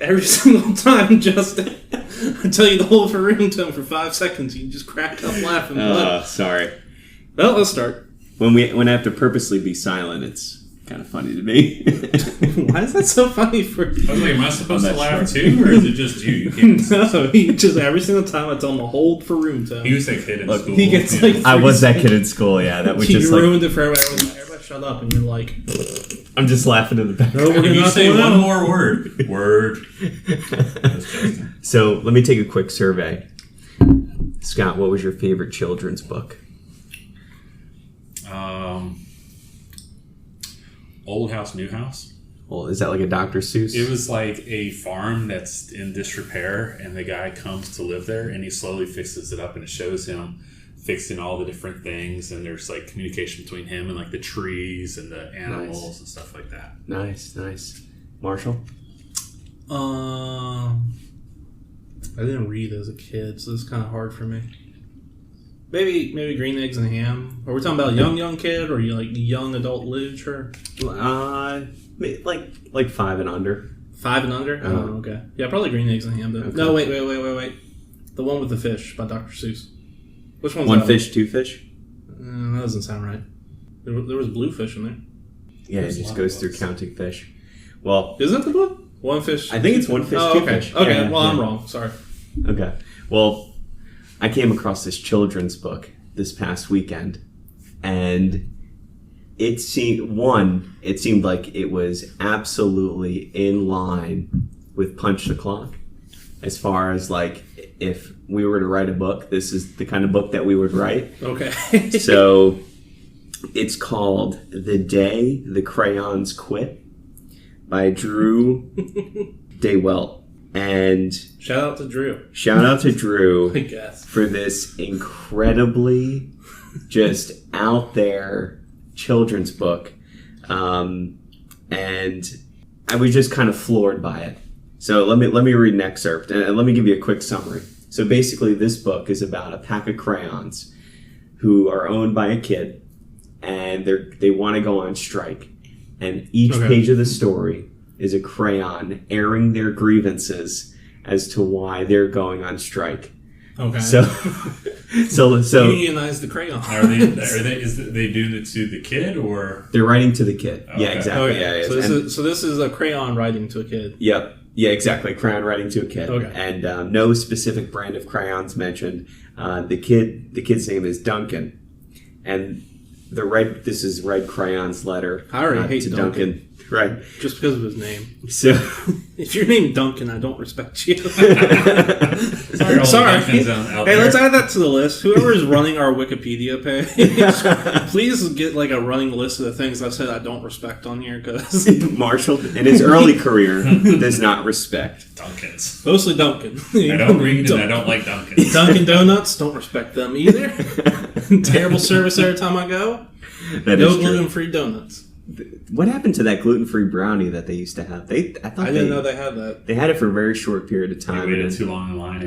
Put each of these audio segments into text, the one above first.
Every single time, Justin, I tell you to hold for ringtone for 5 seconds, you just crack up laughing. Sorry. Well, let's start. When I have to purposely be silent, it's kind of funny to me. Why is that so funny for you? I was like, am I supposed to laugh too, or is it just you? You can't. No, he just every single time I tell him to hold for roomtone. He was that kid in school. He gets like I was that kid in school, yeah. That was you just ruined it for everybody. Everybody shut up, and you're like, I'm just laughing in the back. no, we're Can gonna you not say do one that. more word? Word. So let me take a quick survey. Scott, what was your favorite children's book? Old House, New House. Well, is that like a Dr. Seuss? It was like a farm that's in disrepair, and the guy comes to live there, and he slowly fixes it up, and it shows him fixing all the different things, and there's like communication between him and like the trees and the animals and stuff like that. Nice. Marshall? I didn't read as a kid, so it's kind of hard for me. Maybe Green Eggs and Ham. Are we talking about young kid, or you like young adult literature? Like 5 and under. 5 and under? Oh, okay. Yeah, probably Green Eggs and Ham. Then. Okay. No, wait. The one with the fish by Dr. Seuss. Which one's One that fish, two fish? That doesn't sound right. There was blue fish in there. Yeah, it just goes through counting fish. Well, Is that the book? One fish. I think it's one fish, Oh, two okay. fish. Okay, Yeah, well, yeah. I'm wrong. Sorry. Okay. Well, I came across this children's book this past weekend, and it seemed like it was absolutely in line with Punch the Clock. As far as like, if we were to write a book, this is the kind of book that we would write. Okay. So it's called The Day the Crayons Quit by Drew Daywelt. And Shout out to Drew. Drew I guess. for this incredibly just out there children's book. And I was just kind of floored by it. So let me read an excerpt and let me give you a quick summary. So basically this book is about a pack of crayons who are owned by a kid, and they want to go on strike. And each page of the story is a crayon airing their grievances as to why they're going on strike. Okay. So Unionize the crayon. Is they doing it to the kid, or they're writing to the kid. Okay. Yeah, exactly. Okay. Yeah, So this is a crayon writing to a kid. Yep. Yeah, exactly. Crayon writing to a kid. Okay. And no specific brand of crayons mentioned. The kid's name is Duncan, and this is Red Crayon's letter. I already hate to Duncan. Right. Just because of his name. So If you're named Duncan, I don't respect you. sorry, Hey, let's add that to the list. Whoever is running our Wikipedia page, please get like a running list of the things I've said I don't respect on here, because Marshall, in his early career, does not respect Dunkins. mostly Duncan. I don't read and I don't like Dunkins. Dunkin' Donuts, don't respect them either. Terrible service every time I go. That No is true. gluten-free donuts. What happened to that gluten-free brownie that they used to have? I didn't know they had that. They had it for a very short period of I time. waited and too long in line.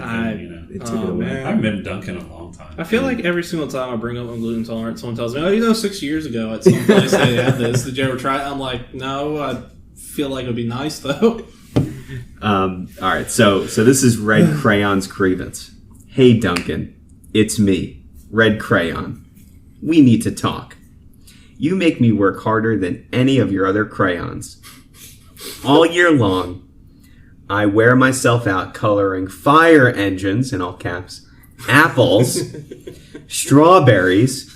It took it away. man. I haven't been Dunkin' in a long time. I feel like every single time I bring up I'm gluten intolerant, someone tells me, "Oh, 6 years ago at some place they had this. Did you ever try it?" I'm like, "No, I feel like it would be nice though." All right, so this is Red Crayon's grievance. Hey, Duncan, it's me, Red Crayon. We need to talk. You make me work harder than any of your other crayons. All year long, I wear myself out coloring fire engines, in all caps, apples, strawberries,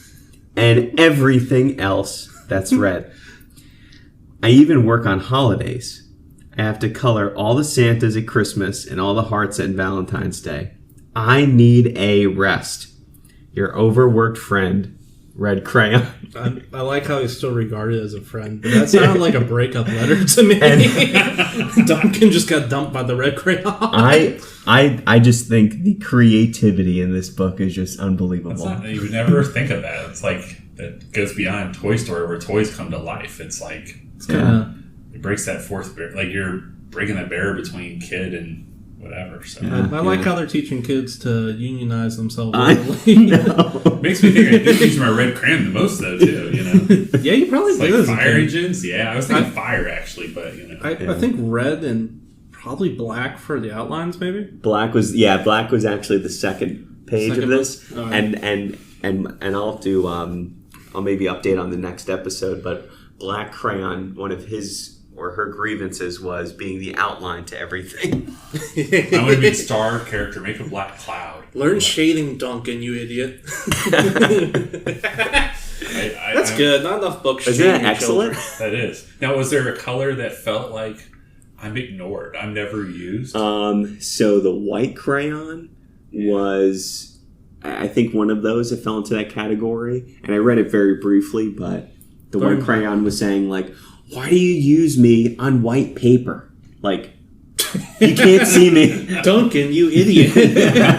and everything else that's red. I even work on holidays. I have to color all the Santas at Christmas and all the hearts at Valentine's Day. I need a rest. Your overworked friend, Red Crayon. I like how he's still regarded as a friend, but that sounded like a breakup letter to me. Duncan just got dumped by the Red Crayon. I just think the creativity in this book is just unbelievable. You would never think of that. It's like that goes beyond Toy Story, where toys come to life. It's like it breaks that fourth barrier. Like you're breaking that barrier between kid and whatever. So I like how they're teaching kids to unionize themselves. I know. makes me think I did use my red crayon the most, though. Too, you know. Yeah, you probably It's did. like as a fire kid. engines. Yeah, I was thinking fire actually, but you know. I think red and Probably black for the outlines, maybe. Black was actually the second page of this, book? Right. and I'll do I'll maybe update on the next episode. But black crayon, one of his or her grievances was being the outline to everything. I'm going to be a star character. Make a black cloud. Learn shading, Duncan, you idiot. That's good. Not enough books. Isn't that excellent? That is. Now, was there a color that felt like I'm ignored? I'm never used. So the white crayon was, I think, one of those that fell into that category, and I read it very briefly. But the white crayon was saying like, "Why do you use me on white paper? Like, you can't see me, Duncan, you idiot."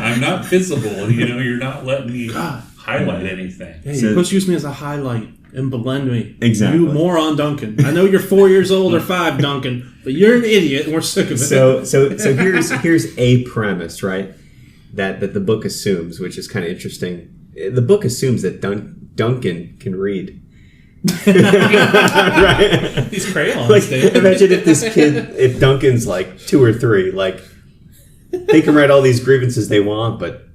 I'm not visible. You're not letting me highlight anything. Hey, you're supposed to use me as a highlight and blend me. Exactly. You moron, Duncan. I know you're 4 years old or 5, Duncan, but you're an idiot, and we're sick of it. So here's a premise, right? That the book assumes, which is kind of interesting. The book assumes that Duncan can read. Right? These crayons. Like, imagine if Duncan's like 2 or 3, like they can write all these grievances they want, but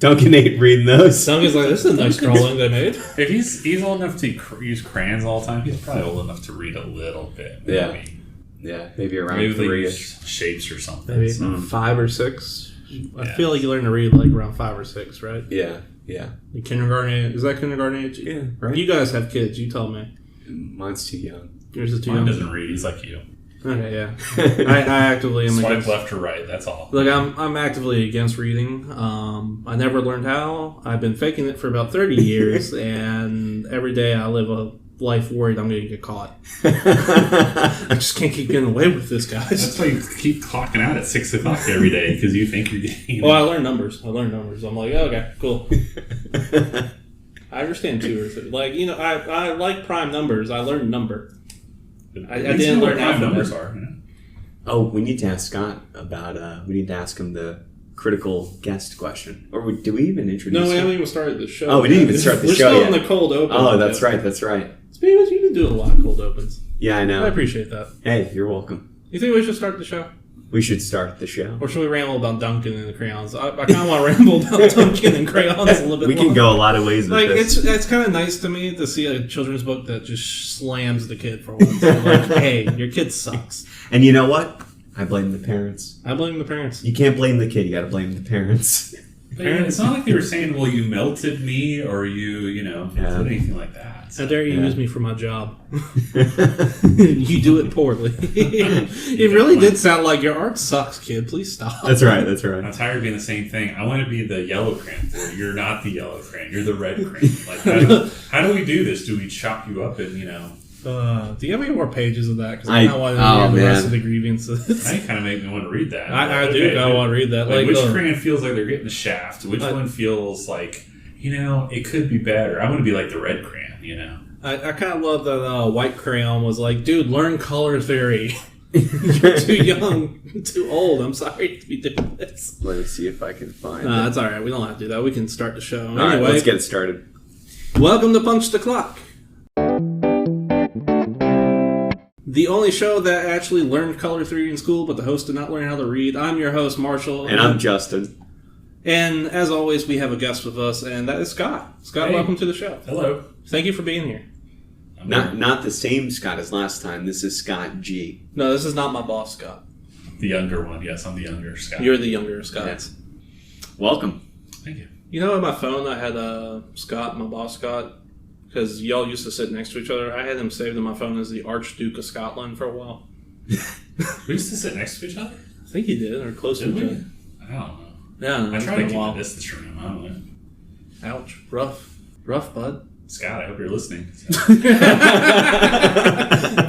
Duncan ain't reading those. Duncan's like, this is a nice drawing they made. If he's old enough to use crayons all the time, he's probably old enough to read a little bit. Maybe. Yeah, maybe around Maybe 3-ish. Shapes or something. Maybe 5 or 6. I feel like you learn to read like around 5 or 6, right? Yeah. The kindergarten age. Is that kindergarten age? Yeah, right. You guys have kids. You tell me. Mine's too young. Yours is too Mine young. doesn't read. He's like you. Okay, yeah. I actively am Swipe against. left or right. That's all. Look, I'm actively against reading. I never learned how. I've been faking it for about 30 years, and every day I live a life worried I'm going to get caught. I just can't keep getting away with this, guys. That's why you keep clocking out at 6 o'clock every day, because you think you're getting. Well, I learned numbers. I'm like, oh, okay, cool. I understand 2 or 3. Like, I like prime numbers. I learned number. I didn't learn how alphabet. numbers are. Yeah. Oh, we need to ask Scott about. We need to ask him the critical guest question. Or did we even introduce? No, we him? haven't even started the show. Oh, we didn't even start the show We're still yet. in the cold open. Oh, that's right. That's right. Speaking, you've been doing a lot of cold opens. Yeah, I know. I appreciate that. Hey, you're welcome. You think we should start the show? We should start the show. Or should we ramble about Duncan and the crayons? I kind of want to ramble about Duncan and crayons a little bit We more. can go a lot of ways with Like, this. it's kind of nice to me to see a children's book that just slams the kid for once. Like, hey, your kid sucks. And you know what? I blame the parents. I blame the parents. You can't blame the kid. You got to blame the parents. It's not like they were saying, well, you melted me, or you Yeah. anything like that. How dare you use me for my job? You do it poorly. It really did sound like your art sucks, kid. Please stop. That's right. That's right. I'm tired of being the same thing. I want to be the yellow crayon for you. You're not the yellow crayon. You're the red crayon. Like, how do we do this? Do we chop you up and, Do you have any more pages of that? Because I- I want to hear oh, the rest man. of the grievances. That kind of make me want to read that. I do kind of want to read that. Like, which look, crayon feels like they're getting the shaft? Which one feels like, it could be better? I want to be like the red crayon, I kind of love that white crayon was like, dude, learn color theory. You're too young, too old. I'm sorry to be doing this. Let me see if I can find it. That's all right. We don't have to do that. We can start the show. All right, Anyway, let's get started. welcome to Punch the Clock. The only show that actually learned color theory in school, but the host did not learn how to read. I'm your host, Marshall. And I'm Justin. And as always, we have a guest with us, and that is Scott. Scott, Hey. welcome to the show. Hello. Thank you for being here. Not the same Scott as last time. This is Scott G. No, this is not my boss, Scott. The younger one. Yes, I'm the younger Scott. You're the younger Scott. Yes. Welcome. Thank you. You know, on my phone, I had Scott, my boss Scott, because y'all used to sit next to each other. I had him saved in my phone as the Archduke of Scotland for a while. We used to sit next to each other? I think he did, or close to Did each we? other. I don't know. Yeah, I it's tried been to a keep while. the distance from him. I don't know. Ouch. Rough, bud. Scott, I hope you're listening.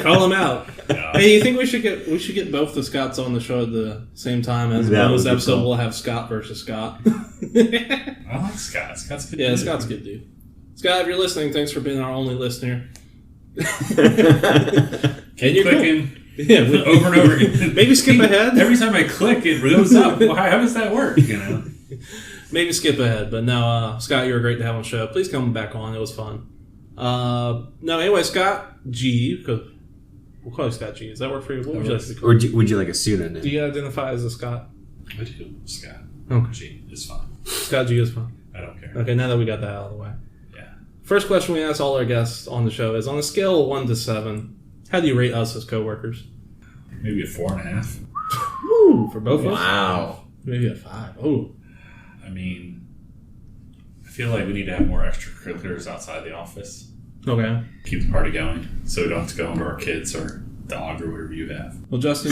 Call him out. Yeah. Hey, you think we should get both the Scotts on the show at the same time as That bonus would be episode? cool. We'll have Scott versus Scott. I like Scott. Scott's good. Yeah, dude. Scott's good, dude. Scott, if you're listening, thanks for being our only listener. Keep clicking Yeah, over and over again. maybe skip ahead. Every time I click, it goes up. Well, how does that work? Maybe skip ahead, but no, Scott, you were great to have on the show. Please come back on. It was fun. No, anyway, Scott G, because We'll call you Scott G. Does that work for you? What would you like to be Or called? would you like a pseudonym? Do you identify as a Scott? I do. Scott. Okay. G is fine. Scott G is fine. I don't care. Okay, now that we got that out of the way. Yeah. First question we ask all our guests on the show is, on a scale of 1 to 7, how do you rate us as coworkers? Maybe a 4.5. Woo! For both of us? Wow. Maybe a 5. Oh. I mean, I feel like we need to have more extracurriculars outside the office. Okay. Keep the party going, so we don't have to go home to our kids or dog or whatever you have. Well, Justin,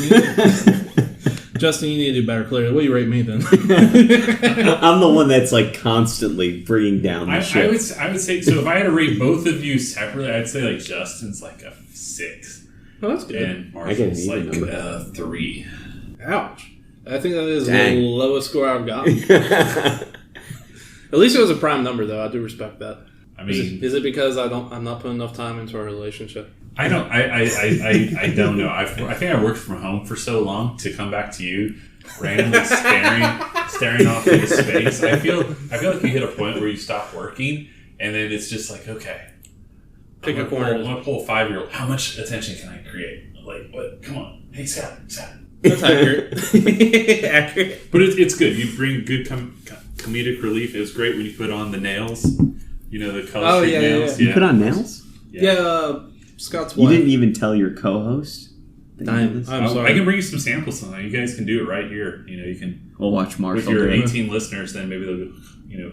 Justin, you need to do better. Clearly, what do you rate me then? I'm the one that's like constantly bringing down the ship. I would say, so if I had to rate both of you separately, I'd say like Justin's like a 6. Oh, that's good. And Marshall's like a 3. Ouch. I think that is Dang. the lowest score I've gotten. At least it was a prime number, though. I do respect that. I mean, is it because I'm not putting enough time into our relationship? I don't know. I think I worked from home for so long to come back to you, randomly staring off into space. I feel like you hit a point where you stop working, and then it's just like, okay, Pick a corner. I'm gonna pull a 5-year-old. How much attention can I create? Like, what? Come on, hey Scott. That's accurate. Accurate. But it's good. You bring good comedic relief. It was great when you put on the nails. You know, the color street nails. You put on nails? Yeah, Scott's You wife. didn't even tell your co-host? I'm sorry. I can bring you some samples sometime. You guys can do it right here. You know, you can. We'll watch Marshall With your do it. 18 listeners, then maybe they'll,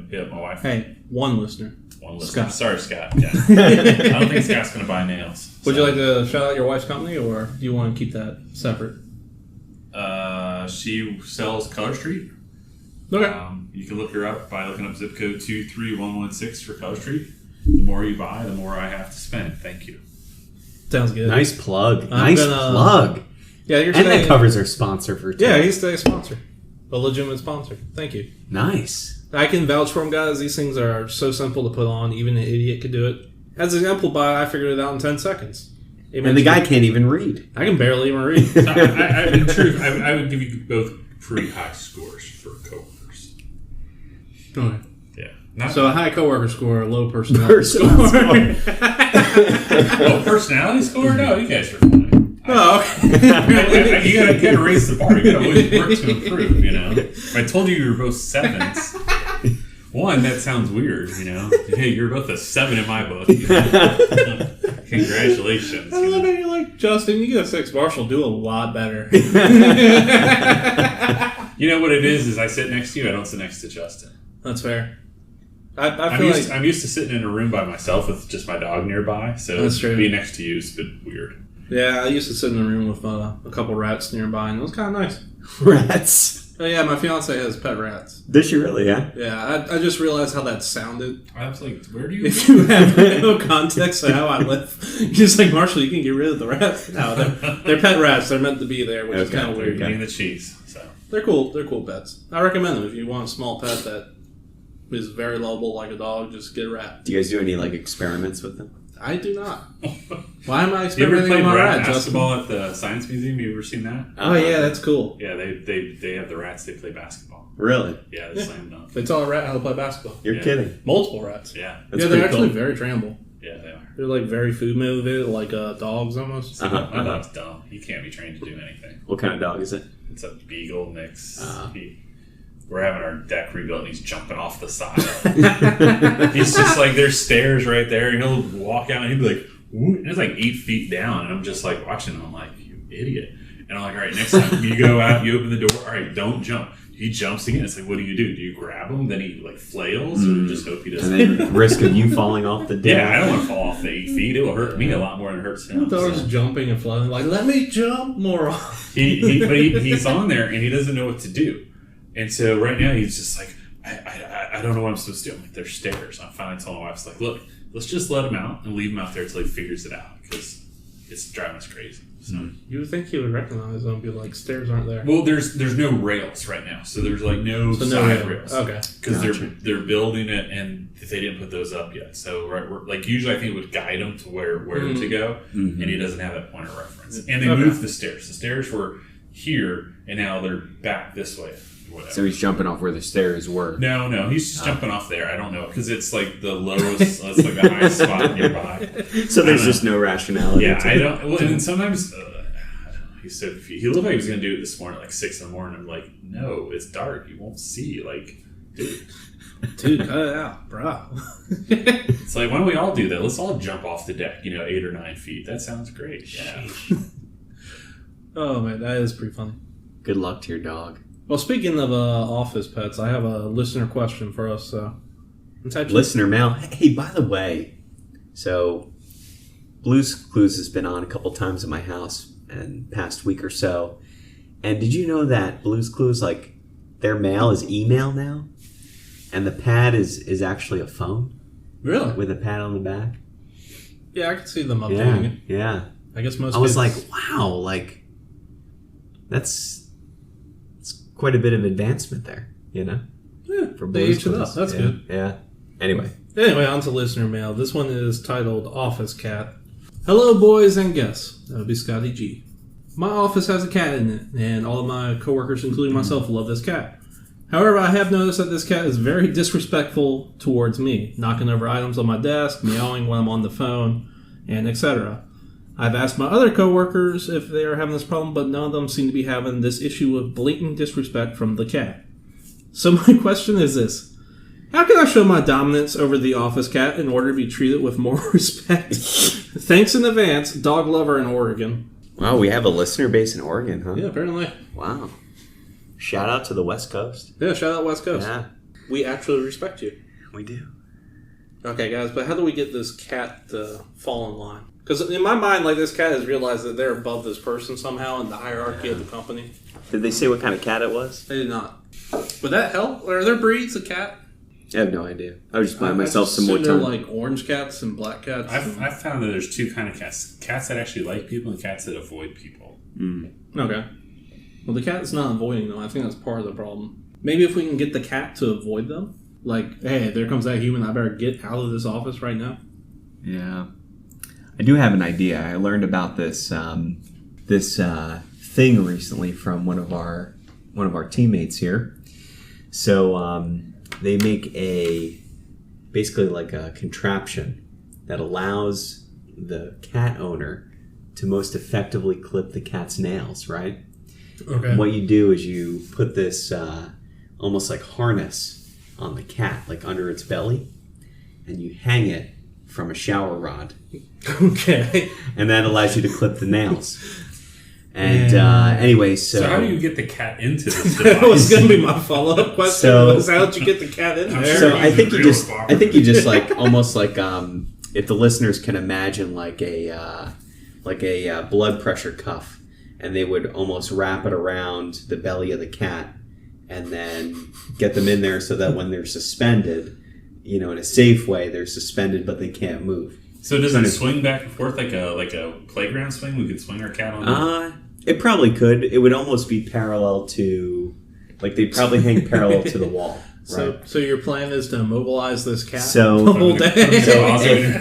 hit up my wife. Hey, one listener. One listener. Scott. Sorry, Scott. Yeah. I don't think Scott's going to buy nails. Would you like to shout out your wife's company, or do you want to keep that separate? She sells Color Street. Okay. You can look her up by looking up zip code 23116 for Color Street. The more you buy, the more I have to spend. Thank you. Sounds good. Nice plug. I'm Nice plug. Yeah, you're And saying, that covers our sponsor for Yeah, today. he's a sponsor. A legitimate sponsor. Thank you. Nice. I can vouch for him, guys. These things are so simple to put on. Even an idiot could do it. As an example, I figured it out in 10 seconds. And the guy can't even read. I can barely even read. So in truth, I would give you both pretty high scores for coworkers. Okay. Yeah. So a high coworker score, a low personality score. Oh, personality score? No, you guys are funny. Oh, okay. You gotta raise the bar. You gotta always work to improve, If I told you were both 7s, one, that sounds weird, Hey, you're both a 7 in my book. Congratulations. I love it. You're like, Justin, you get a 6. Marshall do a lot better. You know what it is I sit next to you, I don't sit next to Justin. That's fair. I feel like I'm used to sitting in a room by myself with just my dog nearby, so That's true. being next to you is a bit weird. Yeah, I used to sit in a room with a couple rats nearby, and it was kind of nice. Rats. Oh, yeah, my fiance has pet rats. Does she really, yeah? Yeah, I just realized how that sounded. I was like, where do you If you have no context to how I live, you're just like, Marshall, you can get rid of the rats. No, they're pet rats. They're meant to be there, which is Okay, kind of weird. eating the cheese? So They're cool. They're cool pets. I recommend them if you want a small pet that is very lovable like a dog. Just get a rat. Do you guys do any experiments with them? I do not. Why am I you ever experimenting played on my rat rat, Justin? basketball at the Science Museum? You ever seen that? Oh yeah, that's cool. Yeah, they have the rats. They play basketball. Really? Yeah, they slam dunk. They tell a rat how to play basketball. You're Yeah. kidding. Multiple rats. Yeah, That's Yeah, they're pretty actually cool. very trainable. yeah, they are. They're like very food motivated, like dogs almost. My dog's dumb. He can't be trained to do anything. What kind of dog is it? It's a beagle mix. Uh-huh. We're having our deck rebuilt, and he's jumping off the side. He's just like, there's stairs right there, and he'll walk out, and he'll be like, "Woo," and it's like 8 feet down, and I'm just like watching him. I'm like, you idiot. And I'm like, all right, next time you go out, you open the door. All right, don't jump. He jumps again. It's like, what do? Do you grab him? Then he flails, or just hope he doesn't? And then risk of you falling off the deck. Yeah, I don't want to fall off the 8 feet. It will hurt me a lot more than it hurts him. The dog's So. jumping and floating, like, let me jump more. He's on there and he doesn't know what to do. And so right now he's just like, I don't know what I'm supposed to do. I'm like, there's stairs. I'm finally telling my wife, like, look, let's just let him out and leave him out there until he figures it out, because it's driving us crazy. So. You would think he would recognize them and be like, stairs aren't there. Well, there's no rails right now, so there's like no side rails. Okay. Because Gotcha. they're building it and they didn't put those up yet. So like usually I think it would guide him to where to go, and he doesn't have that point of reference. And they moved the stairs. The stairs were here, and now they're back this way. Whatever. So he's jumping off where the stairs were. No, he's just jumping off there. I don't know, because it's like the lowest, it's like the highest spot nearby. So there's just no rationality. Yeah, to I don't. Well, and sometimes he said he looked like he was going to do it this morning, like 6 in the morning. I'm like, no, it's dark. You won't see. Like, dude, cut it out, bro. It's like, why don't we all do that? Let's all jump off the deck. 8 or 9 feet. That sounds great. Yeah. Oh man, that is pretty funny. Good luck to your dog. Well, speaking of office pets, I have a listener question for us. Listener mail. Hey, by the way, so Blue's Clues has been on a couple times at my house in the past week or so. And did you know that Blue's Clues, like, their mail is email now? And the pad is actually a phone? Really? With a pad on the back? Yeah, I could see them updating it. Yeah. I guess most I was kids... like, wow, like, that's quite a bit of advancement there, Yeah, for they Blue's aged it up. Clues. That's Yeah, good. Yeah. Anyway, on to listener mail. This one is titled Office Cat. Hello, boys and guests. That would be Scotty G. My office has a cat in it, and all of my coworkers, including myself, love this cat. However, I have noticed that this cat is very disrespectful towards me, knocking over items on my desk, meowing when I'm on the phone, and etc. I've asked my other coworkers if they are having this problem, but none of them seem to be having this issue of blatant disrespect from the cat. So my question is this. How can I show my dominance over the office cat in order to be treated with more respect? Thanks in advance, dog lover in Oregon. wow, we have a listener base in Oregon, huh? Yeah, apparently. Wow. Shout out to the West Coast. Yeah, shout out West Coast. Yeah, We actually respect you. we do. Okay, guys, but how do we get this cat to fall in line? Because in my mind, like, this cat has realized that they're above this person somehow in the hierarchy of the company. Did they say what kind of cat it was? They did not. Would that help? Are there breeds of cat? I have no idea. I was just buying myself just some more assume time. they're like orange cats and black cats. I've found that there's 2 kind of cats: cats that actually like people and cats that avoid people. Okay. Well, the cat is not avoiding them. I think that's part of the problem. Maybe if we can get the cat to avoid them, like, hey, there comes that human. I better get out of this office right now. Yeah. I do have an idea. I learned about this thing recently from one of our teammates here. So they make basically like a contraption that allows the cat owner to most effectively clip the cat's nails, right? Okay. What you do is you put this almost like harness on the cat, like under its belly, and you hang it from a shower rod. Okay. And that allows you to clip the nails. And anyway, So how do you get the cat into this That was device? going to be my follow-up question. So- Was how did you get the cat in there? So I think you Real just, property. I think you just like almost like if the listeners can imagine like a blood pressure cuff, and they would almost wrap it around the belly of the cat, and then get them in there so that when they're suspended, in a safe way, they're suspended but they can't move. So does it swing back and forth like a playground swing? We could swing our cat on. It probably could. It would almost be parallel to, like they'd probably hang parallel to the wall. Right. So your plan is to immobilize this cat So- the whole day? So also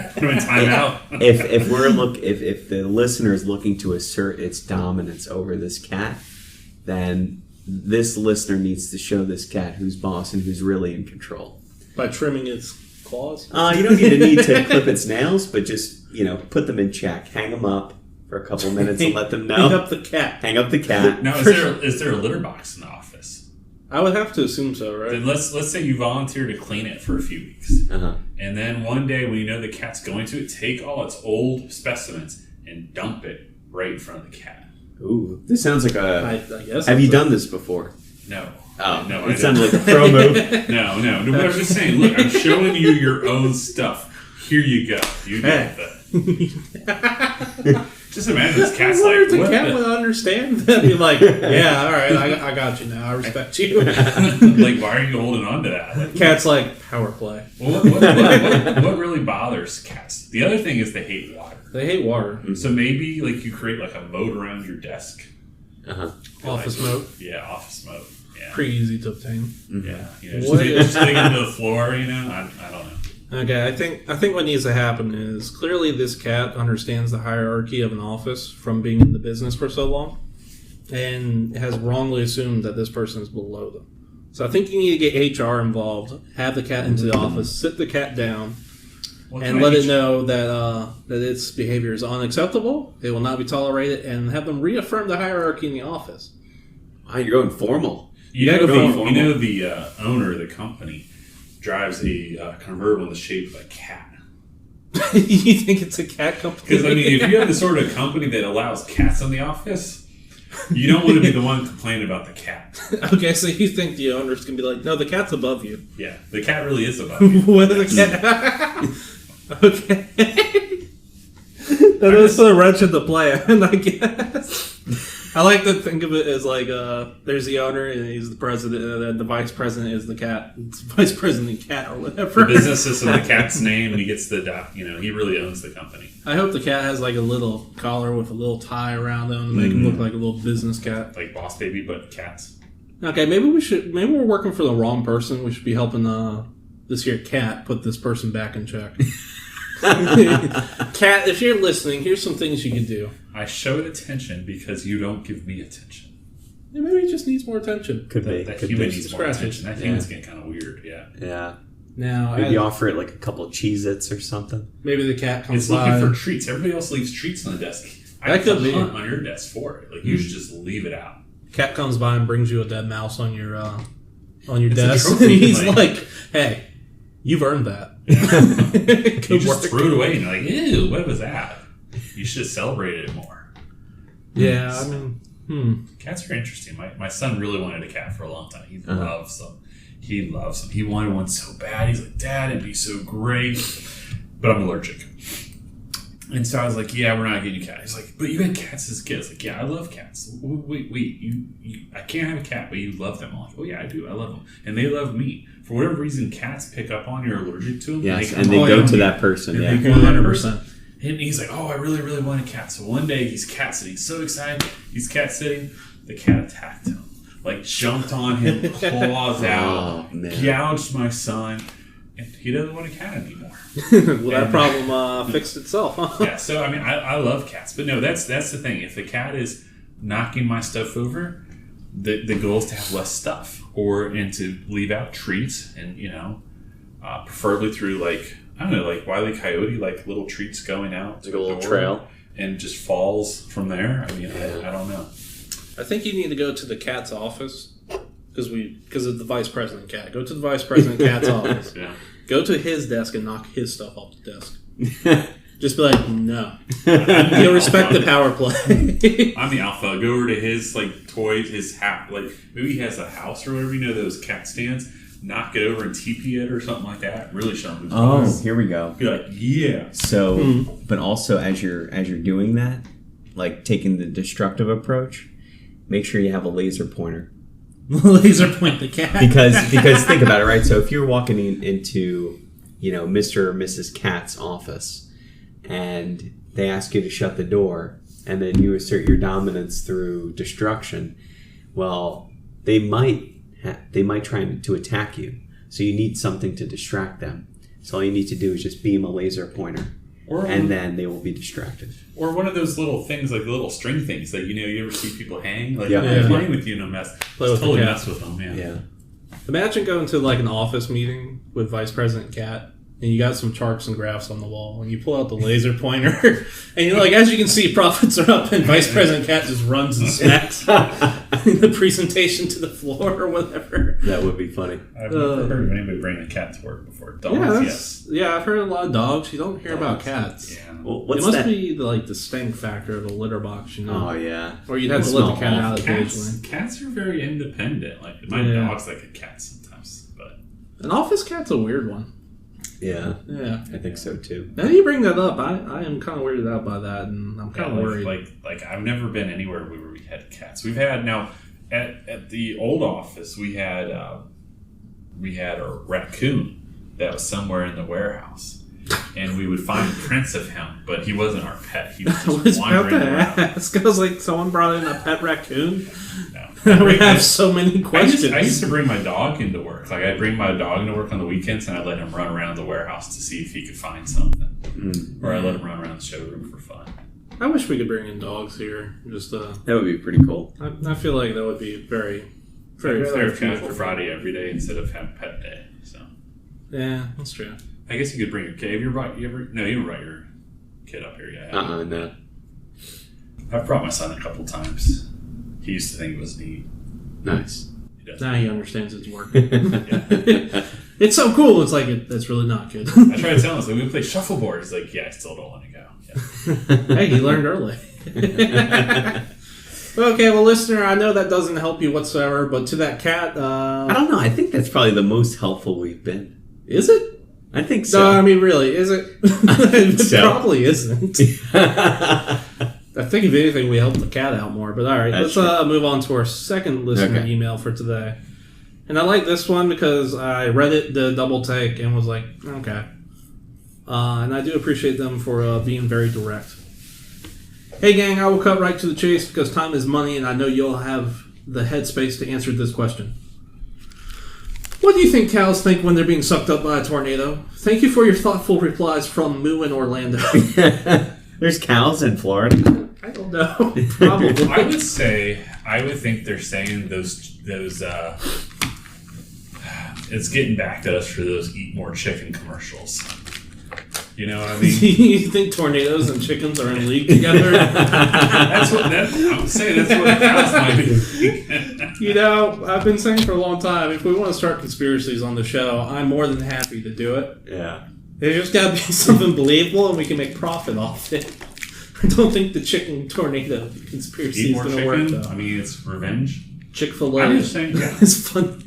time out. If the listener is looking to assert its dominance over this cat, then this listener needs to show this cat who's boss and who's really in control. By trimming its claws? You don't need to clip its nails, but just put them in check, hang them up for a couple minutes and let them know. Hang up the cat. Hang up the cat. Now, is there a litter box in the office? I would have to assume so, right? Then let's say you volunteer to clean it for a few weeks, and then one day when you know the cat's going to it, take all its old specimens and dump it right in front of the cat. Ooh, this sounds like I guess. Have you done this before? No. Oh, no, it sounded like a pro move. No. But I'm just saying, look, I'm showing you your own stuff. Here you go. You get that. Just imagine this cat's I wonder like, if the what cat the? would understand that. Be like, yeah, all right, I got you now. I respect you. Like, why are you holding on to that? Like, Cat's like, power play. well, what really bothers cats? The other thing is they hate water. They hate water. So maybe like you create like a moat around your desk. Office mode. Yeah, office mode. Yeah. Pretty easy to obtain. Yeah. What Just dig into the floor, I don't know. Okay, I think what needs to happen is clearly this cat understands the hierarchy of an office from being in the business for so long. and has wrongly assumed that this person is below them. So I think you need to get HR involved, have the cat into the office, sit the cat down, and let it know that its behavior is unacceptable, it will not be tolerated, and have them reaffirm the hierarchy in the office. Wow, you're going formal. You know the owner of the company drives a convertible in the shape of a cat. You think it's a cat company? Because, I mean, if you have the sort of company that allows cats in the office, you don't want to be the one complaining about the cat. Okay, so you think the owner's going to be like, no, the cat's above you. Yeah, the cat really is above you. What is the cat? Okay. That is put a wrench in the plan, I guess. I like to think of it as like, there's the owner and he's the president, and then the vice president is the cat. It's vice president cat or whatever. The business is in the cat's name, and he gets the he really owns the company. I hope the cat has like a little collar with a little tie around him to make him look like a little business cat. Like Boss Baby, but cats. Okay, maybe we're working for the wrong person. We should be helping this here cat put this person back in check. Cat, if you're listening, here's some things you can do. I showed attention because you don't give me attention. Yeah, maybe he just needs more attention. Could be. That Could human be. needs more attention. That human's getting kind of weird, yeah. Yeah. Now, Maybe offer it like a couple of Cheez-Its or something. Maybe the cat comes It's by. looking for treats. Everybody else leaves treats on the desk. I That could be. hunt on your desk for it. Like, you should just leave it out. Cat comes by and brings you a dead mouse on your It's desk. a trophy, He's like- like, "Hey, you've earned that." You just threw it away and you're like, ew, what was that? You should have celebrated it more. Yeah, I mean, Cats are interesting. My son really wanted a cat for a long time. He loves them. He loves them. He wanted one so bad. He's like, Dad, it'd be so great. But I'm allergic. And so I was like, yeah, we're not getting you a cat. He's like, but you had cats as kids. Like, yeah, I love cats. Wait, I can't have a cat, but you love them. I'm like, oh yeah, I do. I love them. And they love me. For whatever reason, cats pick up on you're allergic to them. Yes, and they go to that person. Yeah, 100%. And he's like, oh, I really, really want a cat. So one day he's cat sitting. So excited. He's cat sitting. The cat attacked him. Like, jumped on him, claws out, gouged my son. And he doesn't want a cat anymore. Well, that problem fixed itself, huh? Yeah, so, I mean, I love cats. But no, that's the thing. If the cat is knocking my stuff over, the goal is to have less stuff. And to leave out treats and, preferably through, like, I don't know, like Wile E. Coyote, like little treats going out. Like a little trail. And just falls from there. I mean, I don't know. I think you need to go to the cat's office because of the vice president cat. Go to the vice president cat's office. Yeah. Go to his desk and knock his stuff off the desk. Just be like, no. You respect the power play. I'm the alpha. Go over to his like toys, his hat. Like maybe he has a house or whatever. You know those cat stands. Knock it over and TP it or something like that. Really show him. Oh, here we go. Be like, yeah. So, but also as you're doing that, like taking the destructive approach, make sure you have a laser pointer. Laser point the cat. Because think about it, right? So if you're walking into, Mr. or Mrs. Cat's office, and they ask you to shut the door, and then you assert your dominance through destruction, well, they might try to attack you. So you need something to distract them. So all you need to do is just beam a laser pointer, and then they will be distracted. Or one of those little things, like the little string things that you ever see people hang. Like Yeah. playing with you in a mess. Play with Totally the cat. mess with them. Yeah. Imagine going to like an office meeting with Vice President Cat, and you got some charts and graphs on the wall, and you pull out the laser pointer, and you're like, as you can see, profits are up, and Vice President Cat just runs and smacks the presentation to the floor or whatever. That would be funny. I've never heard of anybody bringing a cat to work before. Dogs, Yeah, I've heard a lot of dogs. You don't hear about cats. Yeah. Well, It what's must that? be the stink factor of the litter box, Oh yeah. Or you'd have to It'll let the cat smell out occasionally. Cats are very independent. Like my Yeah. dog's like a cat sometimes, but An office cat's a weird one. Yeah, Yeah. I think so too. Now that you bring that up, I am kind of weirded out by that, and I'm kind of worried. Like I've never been anywhere where we had cats. We've had now at the old office we had a raccoon that was somewhere in the warehouse, and we would find prints of him, but he wasn't our pet. He was I just was about wandering to around. ask. I was like, someone brought in a pet raccoon? No. We have so many questions. I used to bring my dog into work. Like I'd bring my dog into work on the weekends, and I'd let him run around the warehouse to see if he could find something, or I'd let him run around the showroom for fun. I wish we could bring in dogs here. Just That would be pretty cool. I feel like that would be very, very I'd rather have therapeutic. Casual Friday every day instead of have pet day. So Yeah, that's true. I guess you could bring your kid. Have you brought you haven't brought your kid up here yet. No. I've brought my son a couple times. He used to think it was neat. Nice. He does. Now he understands it's working. It's so cool. It's like that's really not good. I tried to tell him, like, we play shuffleboard. He's like, yeah, I still don't want to go. Yeah. Hey, he learned early. Okay, well, listener, I know that doesn't help you whatsoever, but to that cat, I don't know. I think that's probably the most helpful we've been. is it? I think so. No, I mean, really, is it? It so. probably isn't. I think if anything, we helped the cat out more. But all right, That's let's move on to our second listener Okay. email for today. And I like this one because I read it, the double take, and was like, okay. And I do appreciate them for being very direct. Hey, gang, I will cut right to the chase because time is money, and I know you'll have the headspace to answer this question. What do you think cows think when they're being sucked up by a tornado? Thank you for your thoughtful replies from Moo in Orlando. There's cows in Florida. I don't know. Probably. I would think they're saying those it's getting back to us for those eat more chicken commercials. You know what I mean? You think tornadoes and chickens are in league together? I would say that's what cows might be. You know, I've been saying for a long time, if we want to start conspiracies on the show, I'm more than happy to do it. Yeah. There's just got to be something believable and we can make profit off it. I don't think the chicken tornado conspiracy Eat is more going to work, chicken? though. I mean, it's revenge. Chick-fil-A. I'm just saying, yeah. It's fun.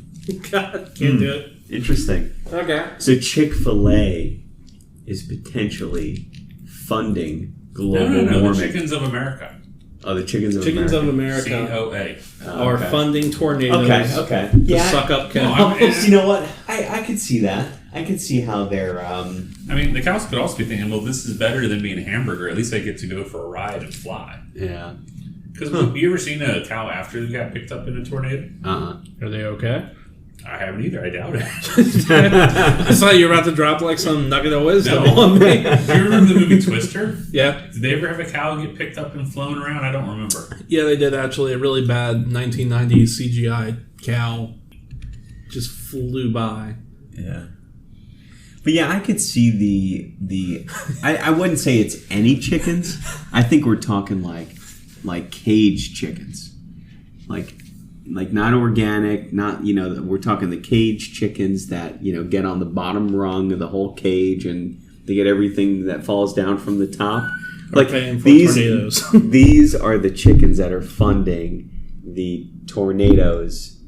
God, can't do it. Interesting. Okay. So Chick-fil-A is potentially funding global No. warming. The Chickens of America. Oh, the Chickens of Chickens America. of America COA. are Okay. funding tornadoes Okay. to Yeah. suck up No, cows. You know what? I could see that. I could see how they're. I mean, the cows could also be thinking, well, this is better than being a hamburger. At least I get to go for a ride and fly. Yeah. Because have you ever seen a cow after they got picked up in a tornado? Are they okay? I haven't either. I doubt it. I thought you were about to drop like some nugget of wisdom No. on me. Do you remember the movie Twister? Yeah. Did they ever have a cow get picked up and flown around? I don't remember. Yeah, they did actually. A really bad 1990s CGI cow just flew by. Yeah. But yeah, I could see the. I wouldn't say it's any chickens. I think we're talking like cage chickens, like not organic, not we're talking the cage chickens that get on the bottom rung of the whole cage and they get everything that falls down from the top. Like paying for these tornadoes. these are the chickens that are funding the tornadoes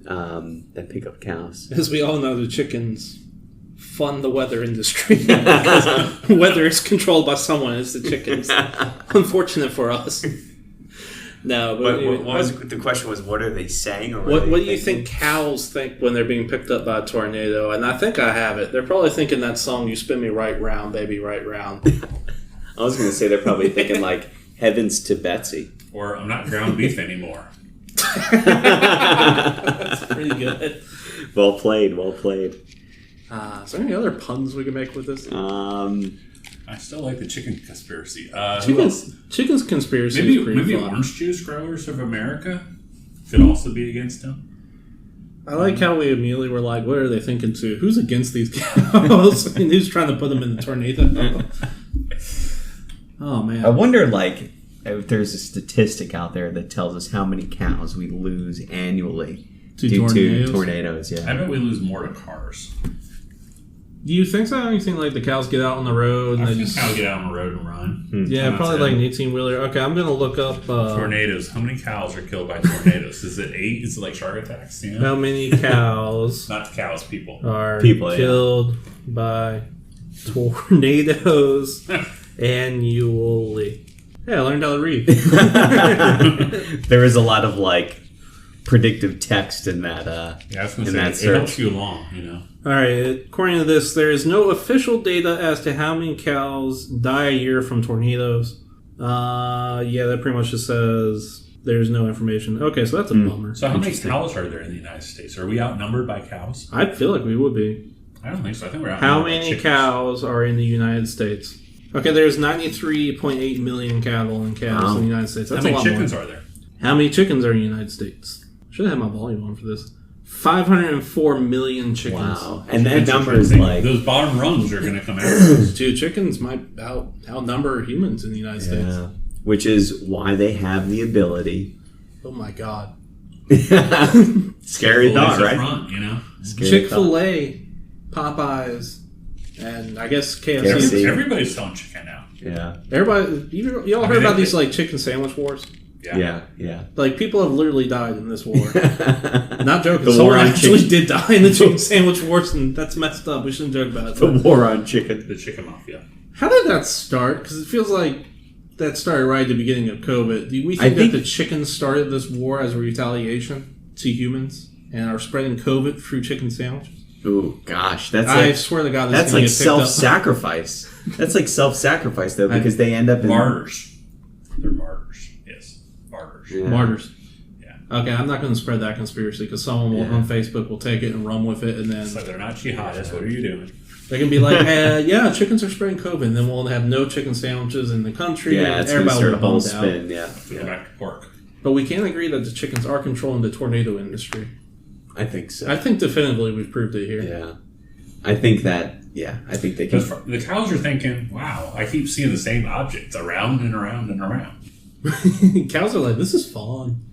that pick up cows. As we all know, the chickens fund the weather industry. Because weather is controlled by someone. It's the chickens. Unfortunate for us. No, but The question was, what are they saying? Or what do you think cows think when they're being picked up by a tornado? And I think I have it. They're probably thinking that song, "You Spin Me Right Round, Baby, Right Round." I was going to say they're probably thinking like "Heavens to Betsy." Or I'm not ground beef anymore. That's pretty good. Well played. Is there any other puns we can make with this? I still like the chicken conspiracy. Who else? Chicken's conspiracy is pretty Maybe fun. orange juice growers of America could also be against him. I like how we immediately were like, what are they thinking too? Who's against these cows? And who's trying to put them in the tornado? Oh, man. I wonder, if there's a statistic out there that tells us how many cows we lose annually due to tornadoes. I Yeah. bet we lose more to cars. Do you think so? You think like the cows get out on the road and I they think just... cows get out on the road and run. Yeah, And probably that's like it. an 18-wheeler. Okay, I'm going to look up... Tornadoes. How many cows are killed by tornadoes? Is it 8? Is it like shark attacks? how many cows Not cows, people. are People, yeah. killed by tornadoes annually. Hey, I learned how to read. There is a lot of predictive text in that. Yeah, I was going in to that say, it helps search. you along, All right, according to this, there is no official data as to how many cows die a year from tornadoes. Yeah, that pretty much just says there's no information. Okay, so that's a bummer. So how many cows are there in the United States? Are we outnumbered by cows? I feel like we would be. I don't think so. I think we're How outnumbered by many chickens. cows are in the United States? Okay, there's 93.8 million cattle and calves in the United States. That's How a many lot chickens more. are there? How many chickens are in the United States? Should have my volume on for this. 504 million chickens. Wow. And that number is like... Those bottom rungs are going to come out. Dude, chickens might outnumber humans in the United States. Yeah. Which is why they have the ability. Oh my God. Scary thought, right? Front, you know? Chick-fil-A, Popeyes, and I guess KFC. KFC. Everybody's selling chicken now. Yeah. Everybody, you all heard about these like chicken sandwich wars? Yeah. Like people have literally died in this war. Not joking. The Someone war on actually chicken. did die in the chicken sandwich wars, and that's messed up. We shouldn't joke about it. The war on chicken. The chicken mafia. How did that start? Because it feels like that started right at the beginning of COVID. Do we think that the chickens started this war as a retaliation to humans and are spreading COVID through chicken sandwiches? Ooh, gosh, that's I like, swear to God, that's gonna like get picked up. self-sacrifice. That's like self-sacrifice though, because they end up in Martyrs. They're martyrs. Yes. Martyrs. Yeah. Martyrs. Yeah. Okay, I'm not going to spread that conspiracy because someone will, on Facebook will take it and run with it, and then So they're not jihadists. What are you doing? they can be like, yeah, chickens are spreading COVID, and then we'll have no chicken sandwiches in the country. Yeah, and it's going to everybody start will a whole bummed out. spin. Yeah. Go back to pork. But we can't agree that the chickens are controlling the tornado industry. I think so. I think definitively we've proved it here. Yeah. I think that, I think they can. Because the cows are thinking, wow, I keep seeing the same objects around and around and around. Cows are like, this is fun.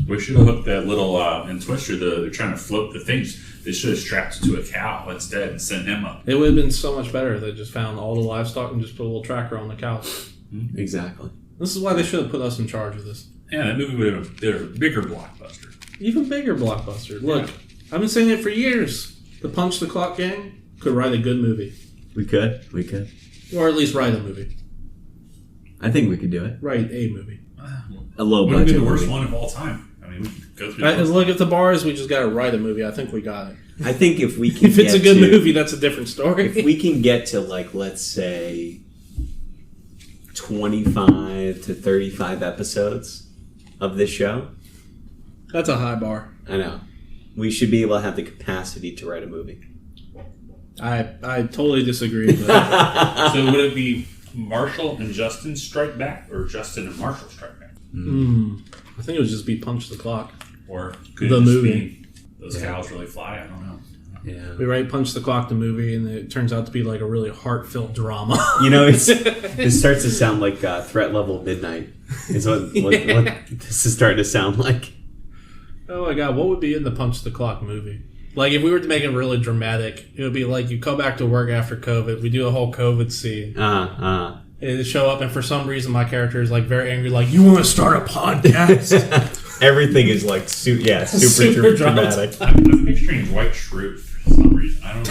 We should have hooked that little, in Twister, they're trying to float the things. They should have strapped it to a cow instead and sent him up. It would have been so much better if they just found all the livestock and just put a little tracker on the cows. Exactly. This is why they should have put us in charge of this. Yeah, that movie would have been a bigger blockbuster. Even bigger blockbuster. Look, I've been saying it for years. The Punch the Clock gang could write a good movie. We could. Or at least write a movie. I think we could do it. Write a movie. A low Would have budget been the worst movie. one of all time. I mean, we could go through Look, at the bars, we just got to write a movie. I think we got it. I think if we can If it's a get good to- movie, that's a different story. if we can get to, like, let's say 25 to 35 episodes of this show, That's a high bar. I know, we should be able to have the capacity to write a movie. I totally disagree with that. So would it be Marshall and Justin Strike Back or Justin and Marshall Strike Back? I think it would just be Punch the Clock. Or could The it just movie. be those cows really fly? I don't know. Yeah. We write Punch the Clock, the movie, and it turns out to be like a really heartfelt drama. You know, it starts to sound like Threat Level Midnight. Is what this is starting to sound like. Oh my God, what would be in the Punch the Clock movie? Like, if we were to make it really dramatic, it would be like you come back to work after COVID, we do a whole COVID scene. And it show up, and for some reason, my character is like very angry, like, you want to start a podcast? Everything is like super Super dramatic. I'm picturing Dwight Schrute for some reason. I don't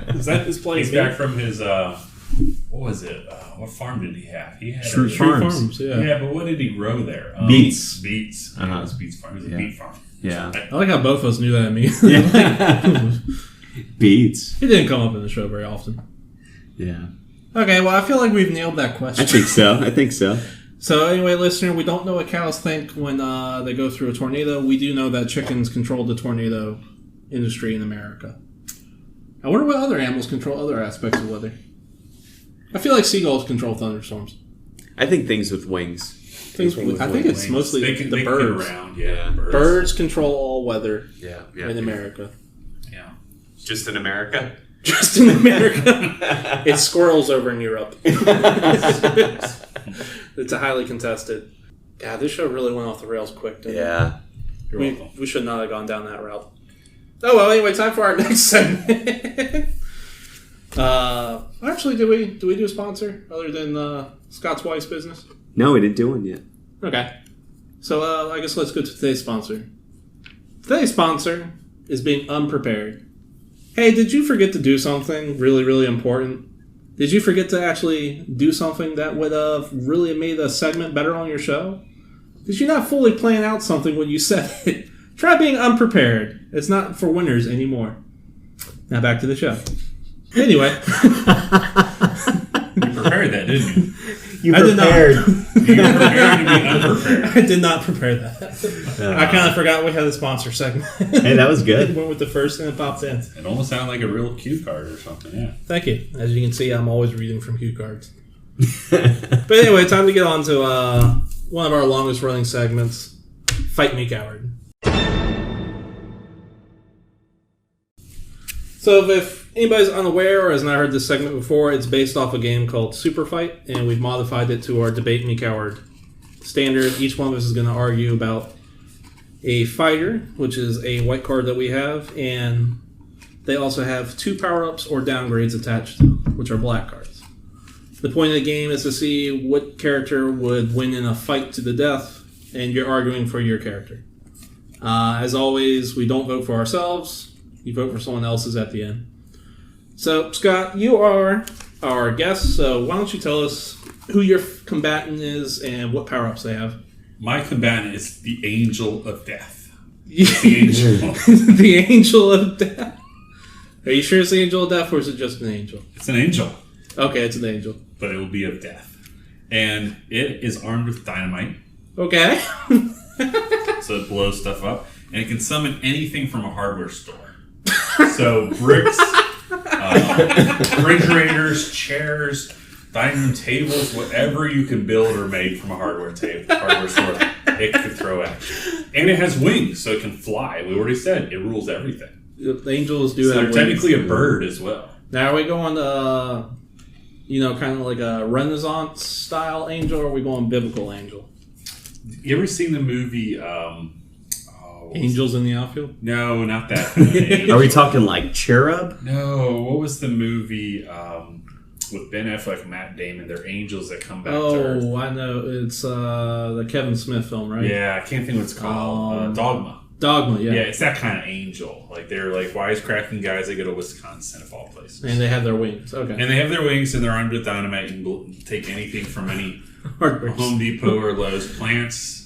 know. Is that his place? He's back from his, what was it? What farm did he have? He had Schrute Street Farms. yeah. Yeah, but what did he grow there? Beets. Beets. Yeah, it was Beets farm. It was a beet farm. Yeah. I like how both of us knew that immediately. Beats. It didn't come up in the show very often. Yeah. Okay, well, I feel like we've nailed that question. I think so. So anyway, listener, we don't know what cows think when they go through a tornado. We do know that chickens control the tornado industry in America. I wonder what other animals control other aspects of weather. I feel like seagulls control thunderstorms. I think things with wings. I think it's mostly they the can birds. get around. Yeah, Birds control all weather Yeah. in America. Yeah. Just in America? Just in America. It's squirrels over in Europe. It's a highly contested. God, this show really went off the rails quick, didn't it? Yeah. You're welcome. We should not have gone down that route. Oh, well, anyway, time for our next segment. Actually, do we do a sponsor other than Scott's wife's business? No, we didn't do one yet. Okay. So I guess let's go to today's sponsor. Today's sponsor is being unprepared. Hey, did you forget to do something really, really important? Did you forget to actually do something that would have really made a segment better on your show? Did you not fully plan out something when you said it? Try being unprepared. It's not for winners anymore. Now back to the show. Anyway. You prepared that, didn't you? I did not. You were prepared to be unprepared. I did not prepare that. I kind of forgot we had a sponsor segment. Hey, that was good. Went with the first thing that popped in. It almost sounded like a real cue card or something, yeah. Thank you. As you can see, I'm always reading from cue cards. But anyway, time to get on to one of our longest running segments, Fight Me Coward. So if anybody's unaware or has not heard this segment before, it's based off a game called Super Fight, and we've modified it to our Debate Me Coward standard. Each one of us is going to argue about a fighter, which is a white card that we have, and they also have 2 power-ups or downgrades attached to them, which are black cards. The point of the game is to see what character would win in a fight to the death, and you're arguing for your character. As always, we don't vote for ourselves. You vote for someone else's at the end. So, Scott, you are our guest, so why don't you tell us who your combatant is and what power-ups they have? My combatant is the Angel of Death. The Angel. The Angel of Death. Are you sure it's the Angel of Death, or is it just an angel? It's an angel. Okay, it's an angel. But it will be of death. And it is armed with dynamite. Okay. So it blows stuff up. And it can summon anything from a hardware store. So bricks, refrigerators, chairs, dining room tables, whatever you can build or make from a hardware store, it can throw at you. And it has wings, so it can fly. We already said it rules everything. The angels do So have they're wings. technically a bird as well. Now, are we going kind of like a Renaissance style angel, or are we going biblical angel? You ever seen the movie? Angels in the Outfield? No, not that. Kind of angel. Are we talking like Cherub? No, what was the movie with Ben Affleck and Matt Damon? They're angels that come back to Earth. Oh, I know. It's the Kevin Smith film, right? Yeah, I can't think what it's called. Dogma. Dogma, yeah. Yeah, it's that kind of angel. Like, they're like wisecracking guys that go to Wisconsin of all places. And they have their wings. Okay. And they have their wings and they're armed with dynamite and will take anything from any Hardware. Home Depot or Lowe's plants,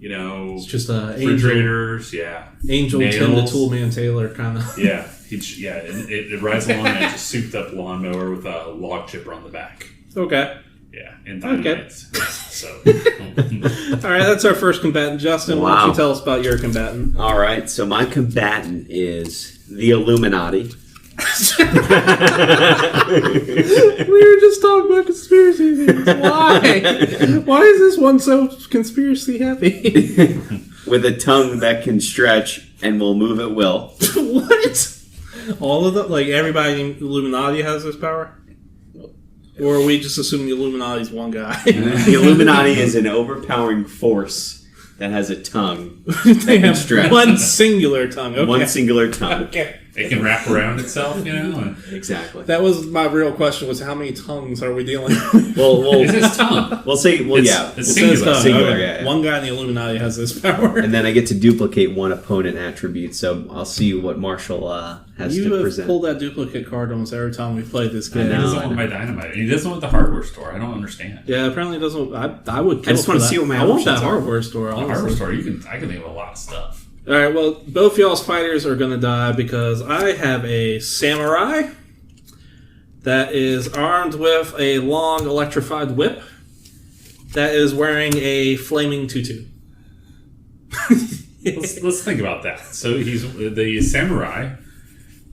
It's just a refrigerators, yeah. Angel Nails. Tim the Toolman Taylor kind of. Yeah, it rides along in a souped up lawnmower with a log chipper on the back. Okay. Yeah, and dynamite. So, all right, that's our first combatant. Justin, why don't you tell us about your combatant? All right, so my combatant is the Illuminati. We were just talking about conspiracy theories. Why? Why is this one so conspiracy heavy? With a tongue that can stretch and will move at will. What? All of them? Like everybody in Illuminati has this power? Or are we just assuming the Illuminati's one guy? The Illuminati is an overpowering force that has a tongue They that can have stretch. one singular tongue. Okay. One singular tongue. Okay. it can wrap around itself, you know? And Exactly. That was my real question: was how many tongues are we dealing with? it's his tongue. We'll say, It's It singular. says tongue. Singular, Okay. yeah. One guy in the Illuminati has this power. And then I get to duplicate one opponent attribute, so I'll see what Marshall has You to have present. pulled that duplicate card almost every time we played this I game. He know. doesn't want my dynamite. And he doesn't want the hardware store. I don't understand. Yeah, apparently it doesn't. I would. Kill I just for want to that. see what my I want that options are. hardware store. The Honestly. hardware store, I can think of a lot of stuff. All right. Well, both y'all's fighters are going to die because I have a samurai that is armed with a long electrified whip that is wearing a flaming tutu. Let's think about that. So the samurai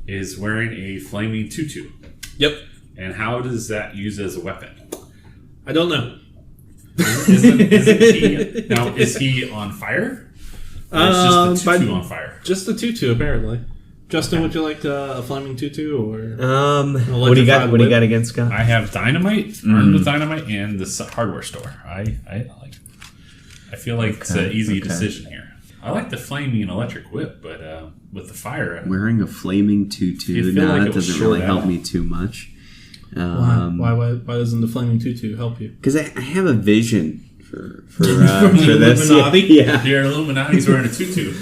is wearing a flaming tutu. Yep. And how does that use as a weapon? I don't know. Is he on fire? Or is just the tutu on fire? Just the tutu, apparently. Justin, would you like a flaming tutu or? What do you got? What do you got against Scott? I have dynamite, armed with dynamite, and the hardware store. I feel like it's an easy decision here. I like the flaming electric whip, but with the fire, Wearing a flaming tutu. You feel No, like that it was doesn't really short help out. me too much. Why doesn't the flaming tutu help you? Because I have a vision for the this. Illuminati? Yeah. your Illuminati's wearing a tutu.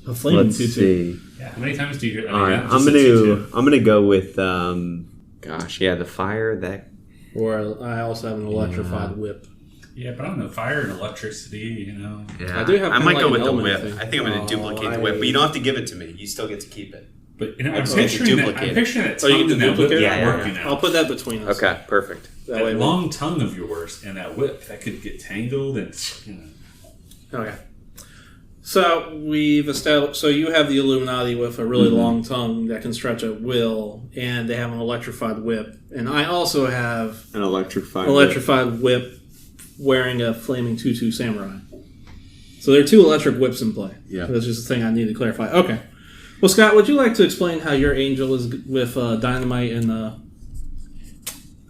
A flaming Let's tutu. see. Yeah, how many times do you hear? All right, just I'm a tutu. gonna go with the fire that. Or I also have an electrified whip. Yeah, but I don't know. Fire and electricity, you know. Yeah, I do have I kinda might like go an with the element whip. thing. I think I'm gonna duplicate the whip, but you don't have to give it to me. You still get to keep it. But I'm I'd say picturing that Oh, you tongue can and that whip duplicate? Yeah, yeah, working out. I'll put that between us. Okay, perfect. That way That we- long tongue of yours and that whip, that could get tangled and, Okay. So we've established. So you have the Illuminati with a really long tongue that can stretch at will, and they have an electrified whip. And I also have An electrified. an electrified whip wearing a flaming tutu samurai. So there are two electric whips in play. Yeah. That's just the thing I need to clarify. Okay. Well, Scott, would you like to explain how your angel is with dynamite in a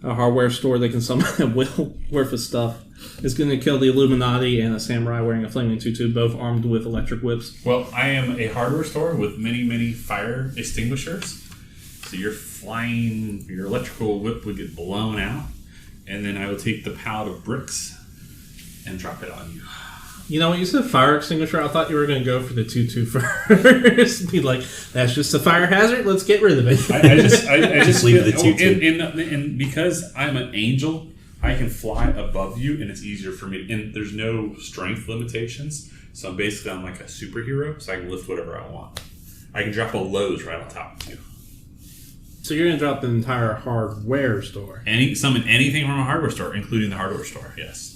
hardware store that can summon a will worth of stuff? Is going to kill the Illuminati and a samurai wearing a flaming tutu, both armed with electric whips. Well, I am a hardware store with many, many fire extinguishers. So your electrical whip would get blown out, and then I will take the pallet of bricks and drop it on you. You know, when you said fire extinguisher, I thought you were going to go for the tutu first. Be like, that's just a fire hazard. Let's get rid of it. I just Leave the tutu. And because I'm an angel, I can fly above you, and it's easier for me. And there's no strength limitations, so basically I'm like a superhero, so I can lift whatever I want. I can drop a Lowe's right on top of you. So you're going to drop the entire hardware store. Summon anything from a hardware store, including the hardware store. Yes.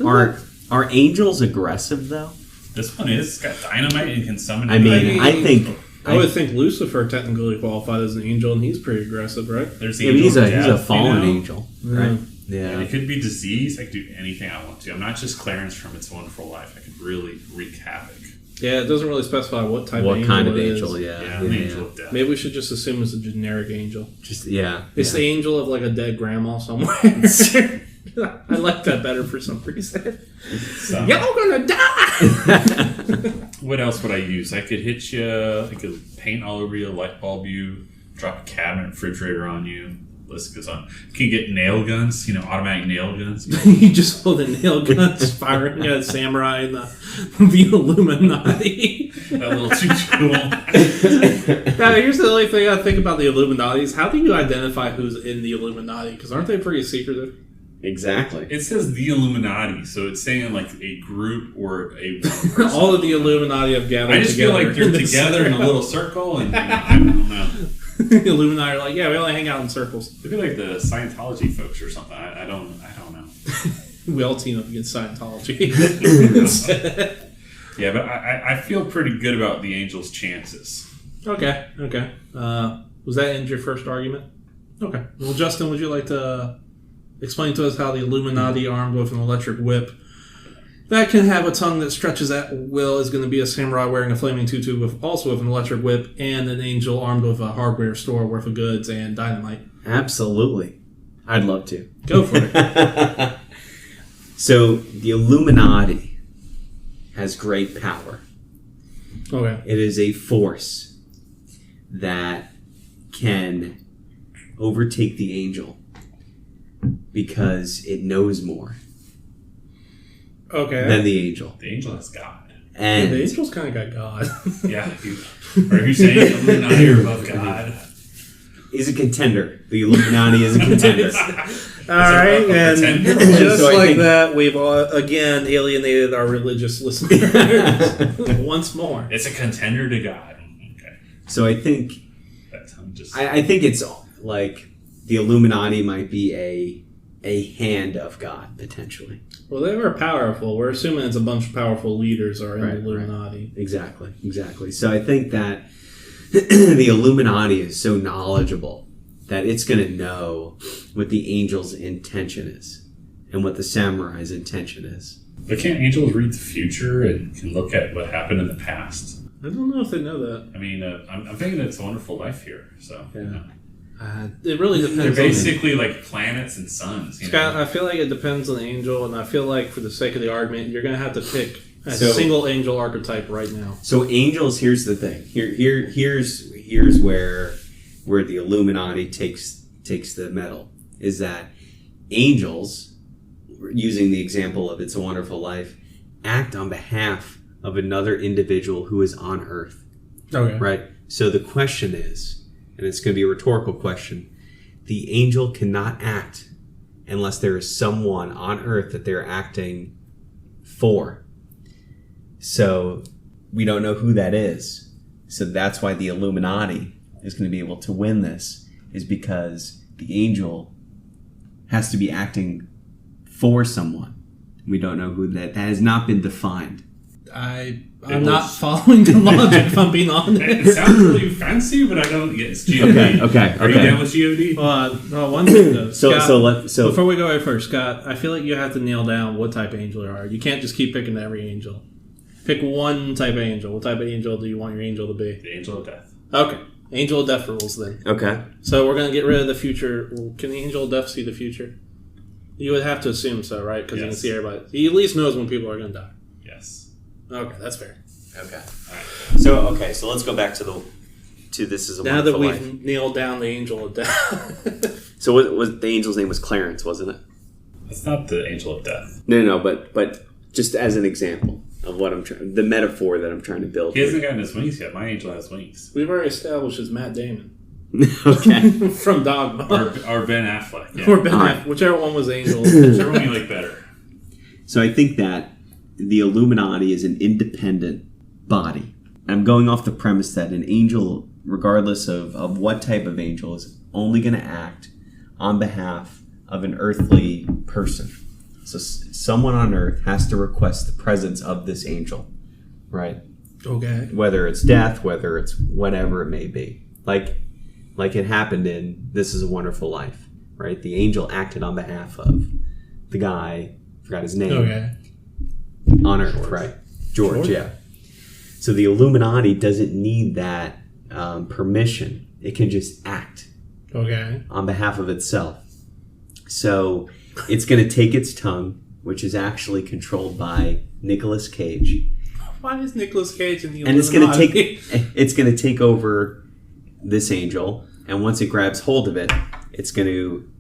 Are angels aggressive though? This one is. It's got dynamite and can summon. I mean, I think. I would think Lucifer technically qualified as an angel, and he's pretty aggressive, right? There's the Yeah, but angel he's of a death, fallen you know? angel, right? And Yeah. it could be disease. I could do anything I want to. I'm not just Clarence from It's a Wonderful Life. I could really wreak havoc. Yeah, it doesn't really specify what type of What angel kind of it is. angel? Yeah. Yeah, I'm the angel of death. Maybe we should just assume it's a generic angel. Just yeah. It's the angel of like a dead grandma somewhere. I like that better for some reason. So, Y'all gonna die! what else would I use? I could hit you. I could paint all over you, light bulb you, drop a cabinet, refrigerator on you. List goes on. You can get nail guns. Automatic nail guns. You just hold a nail gun firing at a samurai and the Illuminati. That little tutu. Now, here's the only thing I think about the Illuminati is how do you identify who's in the Illuminati? Because aren't they pretty secretive? Exactly. It says the Illuminati, so it's saying like a group or a person. All of the Illuminati have gathered I just feel together. like they're together in a little circle, and I don't know. The Illuminati are like, yeah, we only hang out in circles. It'd be like the Scientology folks or something. I don't know. We all team up against Scientology. Yeah, but I feel pretty good about the Angels' chances. Okay. Was that end your first argument? Okay. Well, Justin, would you like to explain to us how the Illuminati armed with an electric whip that can have a tongue that stretches at will is going to be a samurai wearing a flaming tutu with an electric whip and an angel armed with a hardware store worth of goods and dynamite? Absolutely. I'd love to. Go for it. So the Illuminati has great power. Okay. It is a force that can overtake the angel because it knows more Okay. than the angel. The angel has God. And the angel's kind of got God. Yeah. Are you saying the Illuminati are above God? is a contender. The Illuminati is a contender. All right, and pretender? just So I like think- that, we've again alienated our religious listeners once more. It's a contender to God. Okay. So I think That's just. I think it's like the Illuminati might be a hand of God potentially. Well, they were powerful. We're assuming it's a bunch of powerful leaders are in Right, the Illuminati. Exactly. So I think that the Illuminati is so knowledgeable that it's going to know what the angel's intention is and what the samurai's intention is. But can't angels read the future and can look at what happened in the past? I don't know if they know that. I mean, I'm thinking It's a Wonderful Life here. So, It really depends. they're on basically like planets and suns. Scott, I feel like it depends on the angel, and I feel like for the sake of the argument, you're going to have to pick a So- single angel archetype right now. So angels, here's the thing. Here's where the Illuminati takes the medal is that angels, using the example of It's a Wonderful Life, act on behalf of another individual who is on Earth. Okay. Right? So the question is, and it's going to be a rhetorical question, the angel cannot act unless there is someone on Earth that they're acting for. So we don't know who that is. So that's why the Illuminati is going to be able to win this is because the angel has to be acting for someone. We don't know who that has not been defined. I'm not following the logic, if I'm being honest. It sounds really fancy, but I don't get it's GOD. Okay. Are you down with GOD? Well, one thing though, Scott, So before we go away first, Scott, I feel like you have to nail down what type of angel you are. You can't just keep picking every angel. Pick one type of angel. What type of angel do you want your angel to be? The angel of death. Okay. Angel of death rules then. Okay. So we're going to get rid of the future. Can the angel of death see the future? You would have to assume so, right? Because you can see everybody. He at least knows when people are going to die. Yes. Okay, that's fair. Okay. All right. So let's go back to This Is a Now that Wonderful we've Life. nailed down the angel of death. So what was the angel's name was Clarence, wasn't it? That's not the angel of death. No, but just as an example of what I'm trying, the metaphor that I'm trying to build. He hasn't gotten his wings yet. My angel has wings. We've already established it's Matt Damon. Okay. From Dogma. Or Ben Affleck. Yeah. Or Ben All right. Affleck, whichever one was angel. Whichever one you like better. So I think that the Illuminati is an independent body. I'm going off the premise that an angel, regardless of what type of angel, is only going to act on behalf of an earthly person. So someone on earth has to request the presence of this angel, right? Okay. Whether it's death, whether it's whatever it may be. Like it happened in This Is a Wonderful Life, right? The angel acted on behalf of the guy, forgot his name, Okay. on earth, right? George, yeah. So the Illuminati doesn't need that permission. It can just act on behalf of itself. So it's going to take its tongue, which is actually controlled by Nicolas Cage. Why is Nicolas Cage in the And Illuminati? it's going to take over this angel, and once it grabs hold of it, it's going to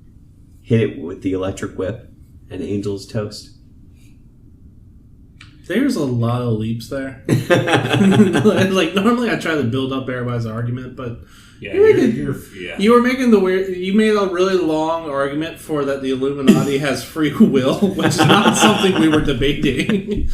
hit it with the electric whip, and the angel's toast. There's a lot of leaps there. Like normally I try to build up everybody's argument, but Yeah, you were making the weird. You made a really long argument for that the Illuminati has free will, which is not something we were debating.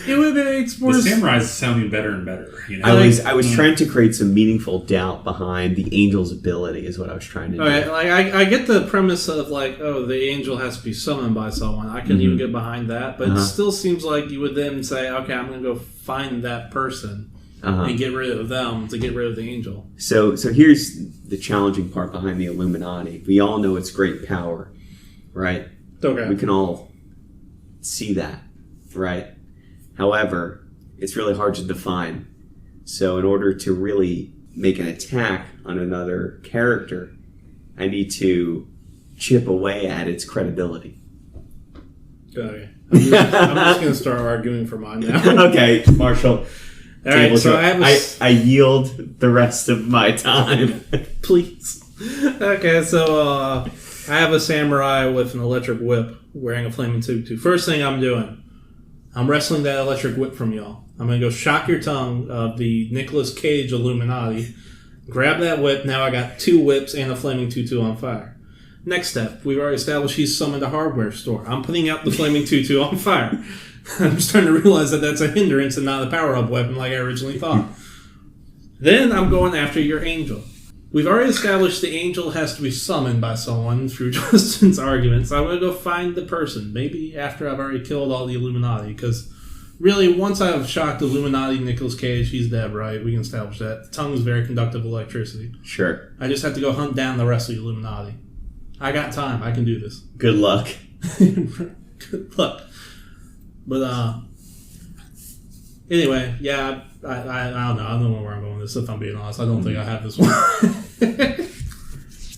It would make more. The samurai's sounding better and better. You know? I was trying to create some meaningful doubt behind the angel's ability, is what I was trying to do. Okay, like I get the premise of like, oh, the angel has to be summoned by someone. I couldn't even get behind that, but it still seems like you would then say, okay, I'm going to go find that person and get rid of them to get rid of the angel. So here's the challenging part behind the Illuminati. We all know it's great power, right? Okay. We can all see that, right? However, it's really hard to define. So in order to really make an attack on another character, I need to chip away at its credibility. Okay. I'm just going to start arguing for mine now. Okay, Marshall. All right, so I yield the rest of my time. Please. Okay, so I have a samurai with an electric whip wearing a flaming tutu. First thing I'm doing, I'm wrestling that electric whip from y'all. I'm going to go shock your tongue of the Nicolas Cage Illuminati. Grab that whip. Now I got 2 whips and a flaming tutu on fire. Next step, we've already established he's summoned a hardware store. I'm putting out the flaming tutu on fire. I'm starting to realize that that's a hindrance and not a power-up weapon like I originally thought. Then I'm going after your angel. We've already established the angel has to be summoned by someone through Justin's arguments. I'm going to go find the person, maybe after I've already killed all the Illuminati, because really, once I've shocked Illuminati Nicolas Cage, he's dead, right? We can establish that. The tongue is very conductive of electricity. Sure. I just have to go hunt down the rest of the Illuminati. I got time. I can do this. Good luck. Good luck. But, anyway, yeah, I don't know. I don't know where I'm going with this, if I'm being honest. I don't think I have this one.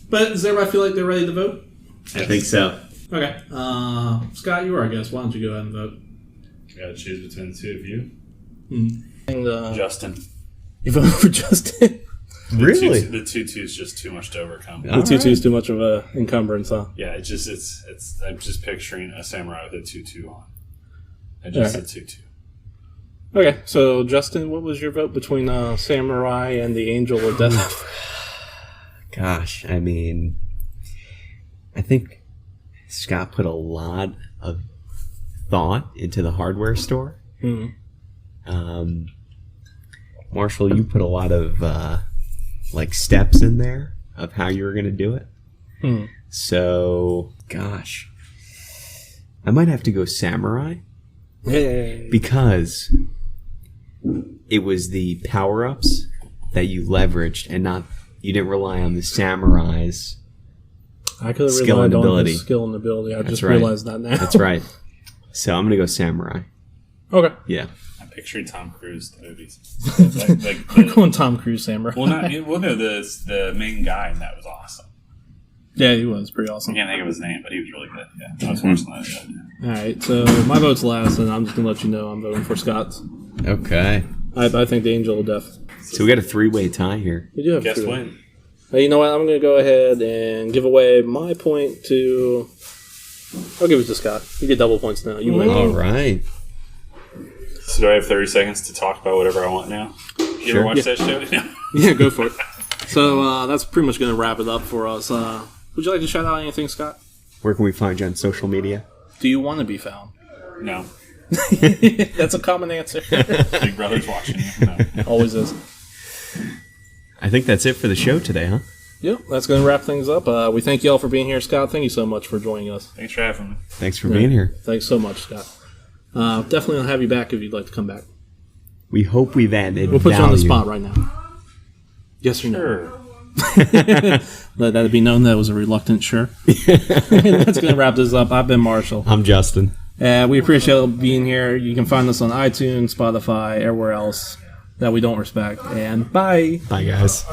But does everybody feel like they're ready to vote? I think so. Okay. Scott, you were our guest. Why don't you go ahead and vote? You gotta choose between the two of you. Justin. Justin. You vote for Justin? Really? The tutu is just too much to overcome. The tutu is too much of a encumbrance, huh? Yeah, it's I'm just picturing a samurai with a tutu on. I just said tutu. Okay, so Justin, what was your vote between Samurai and the Angel of Death? Gosh, I mean, I think Scott put a lot of thought into the hardware store. Mm-hmm. Marshall, you put a lot of like steps in there of how you were going to do it. Hmm. So, gosh, I might have to go samurai Hey. because it was the power-ups that you leveraged and not you didn't rely on the samurai's I could have skill relied and on ability. his skill and ability. I just right. realized that now. That's right. So I'm going to go samurai. Okay. Yeah. I'm picturing Tom Cruise movies. We're going Tom Cruise samurai. Well, no, the main guy, and that was awesome. Yeah, he was pretty awesome. I can't think of his name, but he was really good. Yeah, I was watching that. All right, so my vote's last, and I'm just going to let you know I'm voting for Scott. Okay. I think the Angel of Death. So we got a 3-way tie here. We do have Guess three. when? Hey, you know what? I'm going to go ahead and give away my point to... I'll give it to Scott. You get double points now. You win. All right. So do I have 30 seconds to talk about whatever I want now? You Sure. ever watch that show? No. Yeah, go for it. So that's pretty much going to wrap it up for us. Would you like to shout out anything, Scott? Where can we find you on social media? Do you want to be found? No. That's a common answer. Big Brother's watching you. No. Always is. I think that's it for the show today, huh? Yep, that's going to wrap things up. We thank you all for being here. Scott, thank you so much for joining us. Thanks for having me. Thanks for being here. Thanks so much, Scott. Definitely I'll have you back if you'd like to come back. We hope we've added We'll put you on the value. spot right now. Yes or no? Sure. Let that be known that was a reluctant sure. That's going to wrap this up. I've been Marshall. I'm Justin. We appreciate being here. You can find us on iTunes, Spotify, everywhere else that we don't respect. And bye. Bye, guys.